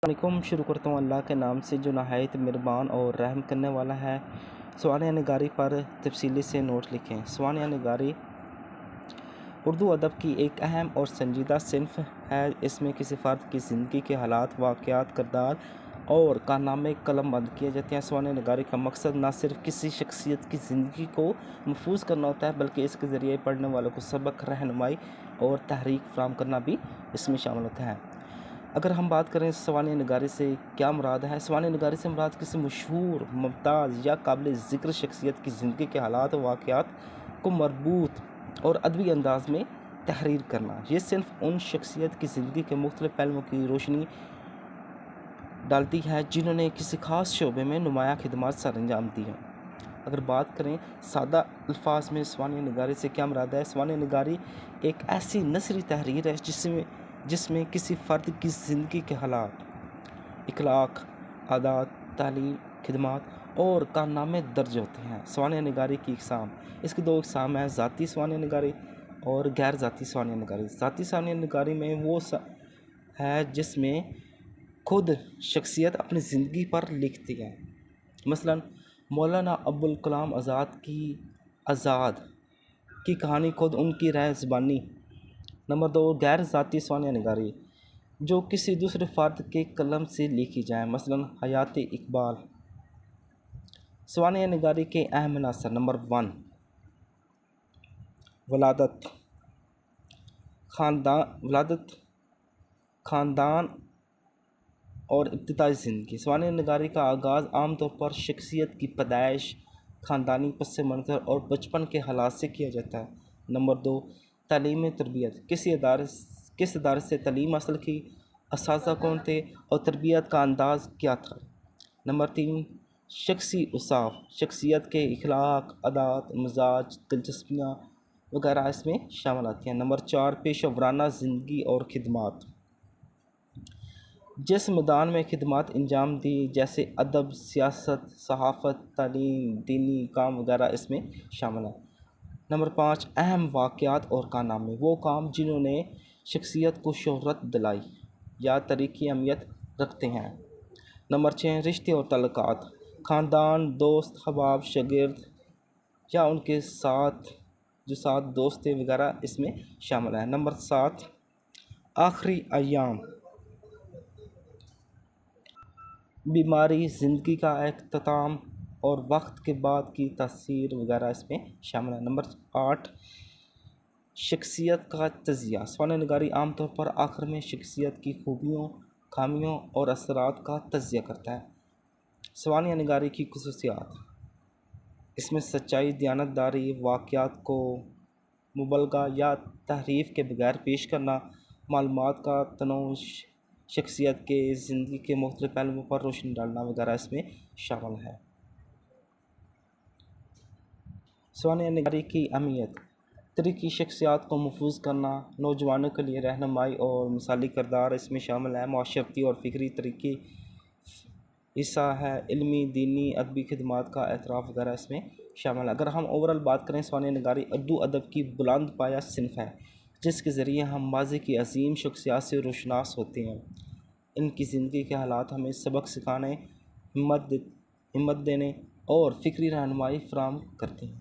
علیکم، شروع کرتا ہوں اللہ کے نام سے جو نہایت مہربان اور رحم کرنے والا ہے۔ سوانح نگاری پر تفصیلی سے نوٹ لکھیں۔ سوانح نگاری اردو ادب کی ایک اہم اور سنجیدہ صنف ہے۔ اس میں کسی فرد کی زندگی کے حالات، واقعات، کردار اور کارنامے قلم بند کیے جاتے ہیں۔ سوانح نگاری کا مقصد نہ صرف کسی شخصیت کی زندگی کو محفوظ کرنا ہوتا ہے بلکہ اس کے ذریعے پڑھنے والوں کو سبق، رہنمائی اور تحریک فراہم کرنا بھی اس میں شامل ہوتا ہے۔ اگر ہم بات کریں سوانح نگاری سے کیا مراد ہے، سوانح نگاری سے مراد کسی مشہور، ممتاز یا قابل ذکر شخصیت کی زندگی کے حالات و واقعات کو مربوط اور ادبی انداز میں تحریر کرنا۔ یہ صنف ان شخصیت کی زندگی کے مختلف پہلوؤں کی روشنی ڈالتی ہے جنہوں نے کسی خاص شعبے میں نمایاں خدمات سر انجام دی ہیں۔ اگر بات کریں سادہ الفاظ میں سوانح نگاری سے کیا مراد ہے، سوانح نگاری ایک ایسی نثری تحریر ہے جس میں کسی فرد کی زندگی کے حالات، اخلاق، عادات، تعلیم، خدمات اور کارنامے درج ہوتے ہیں۔ سوانح نگاری کی اقسام، اس کی دو اقسام ہیں: ذاتی سوانح نگاری اور غیر ذاتی سوانح نگاری۔ ذاتی سوانح نگاری میں وہ ہے جس میں خود شخصیت اپنی زندگی پر لکھتی ہے، مثلاً مولانا ابوالکلام آزاد کی آزاد کی کہانی خود ان کی رہ زبانی۔ نمبر 2، غیر ذاتی سوانح نگاری جو کسی دوسرے فرد کے قلم سے لکھی جائے، مثلاً حیات اقبال۔ سوانح نگاری کے اہم عناصر: نمبر 1، ولادت، خاندان اور ابتدائی زندگی۔ سوانح نگاری کا آغاز عام طور پر شخصیت کی پیدائش، خاندانی پس منظر اور بچپن کے حالات سے کیا جاتا ہے۔ نمبر 2، تعلیم تربیت، کس ادارے سے تعلیم حاصل کی، اساتذہ کون تھے اور تربیت کا انداز کیا تھا۔ نمبر 3، شخصی اوصاف، شخصیت کے اخلاق، عادات، مزاج، دلچسپیاں وغیرہ اس میں شامل آتی ہیں۔ نمبر 4، پیشہ ورانہ زندگی اور خدمات، جس میدان میں خدمات انجام دی جیسے ادب، سیاست، صحافت، تعلیم، دینی کام وغیرہ اس میں شامل ہیں۔ نمبر 5، اہم واقعات اور کارنامے، وہ کام جنہوں نے شخصیت کو شہرت دلائی یا تاریخی اہمیت رکھتے ہیں۔ نمبر 6، رشتے اور تعلقات، خاندان، دوست، احباب، شاگرد یا ان کے ساتھ دوست تھے وغیرہ اس میں شامل ہیں۔ نمبر 7، آخری ایام، بیماری، زندگی کا اختتام اور وقت کے بعد کی تاثیر وغیرہ اس میں شامل ہے۔ نمبر 8، شخصیت کا تجزیہ، سوانح نگاری عام طور پر آخر میں شخصیت کی خوبیوں، خامیوں اور اثرات کا تجزیہ کرتا ہے۔ سوانح نگاری کی خصوصیات، اس میں سچائی، دیانتداری، واقعات کو مبالغہ یا تحریف کے بغیر پیش کرنا، معلومات کا تنوع، شخصیت کے زندگی کے مختلف پہلوؤں پر روشنی ڈالنا وغیرہ اس میں شامل ہے۔ سوانح نگاری کی اہمیت، تاریخی شخصیات کو محفوظ کرنا، نوجوانوں کے لیے رہنمائی اور مثالی کردار اس میں شامل ہے، معاشرتی اور فکری ترقی حصہ ہے، علمی، دینی، ادبی خدمات کا اعتراف وغیرہ اس میں شامل ہے۔ اگر ہم اوورآل بات کریں، سوانح نگاری اردو ادب کی بلند پایہ صنف ہے جس کے ذریعے ہم ماضی کی عظیم شخصیات سے روشناس ہوتے ہیں۔ ان کی زندگی کے حالات ہمیں سبق سکھانے، ہمت دینے اور فکری رہنمائی فراہم کرتے ہیں۔